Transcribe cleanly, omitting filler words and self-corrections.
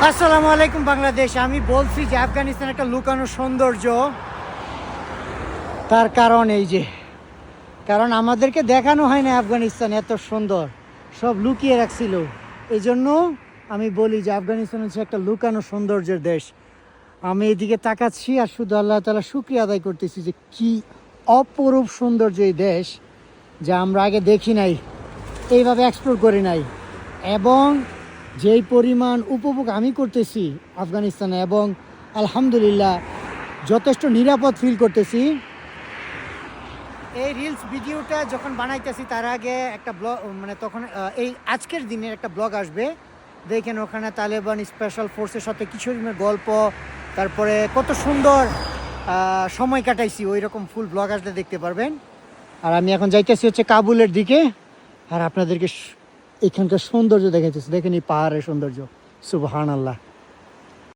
আসসালামু আলাইকুম বাংলাদেশ। আমি বলছি যে আফগানিস্তান একটা লুকানো সৌন্দর্য। তার কারণ এই যে, কারণ আমাদেরকে দেখানো হয় না আফগানিস্তান এত সুন্দর, সব লুকিয়ে রাখছিল। এই জন্য আমি বলি যে আফগানিস্তান হচ্ছে একটা লুকানো সৌন্দর্যের দেশ। আমি এদিকে তাকাচ্ছি আর শুধু আল্লাহ তাআলা শুকরিয়া আদায় করতেছি যে কি অপরূপ সৌন্দর্য এই দেশ, যা আমরা আগে দেখি নাই, এইভাবে এক্সপ্লোর করি নাই। এবং যেই পরিমাণ উপভোগ আমি করতেছি আফগানিস্তানে, এবং আলহামদুলিল্লাহ যথেষ্ট নিরাপদ ফিল করতেছি। এই রিলস ভিডিওটা যখন বানাইতেছি তার আগে একটা ব্লগ, মানে তখন এই আজকের দিনের একটা ব্লগ আসবে। দেখেন ওখানে তালেবান স্পেশাল ফোর্সের সাথে কিশোরীমের গল্প, তারপরে কত সুন্দর সময় কাটাইছি, ওই রকম ফুল ব্লগ আসলে দেখতে পারবেন। আর আমি এখন যাইতেছি হচ্ছে কাবুলের দিকে, আর আপনাদেরকে এখানকার সৌন্দর্য দেখাইতেছি। দেখেন এই পাহাড়ের সৌন্দর্য, সুবহানাল্লাহ।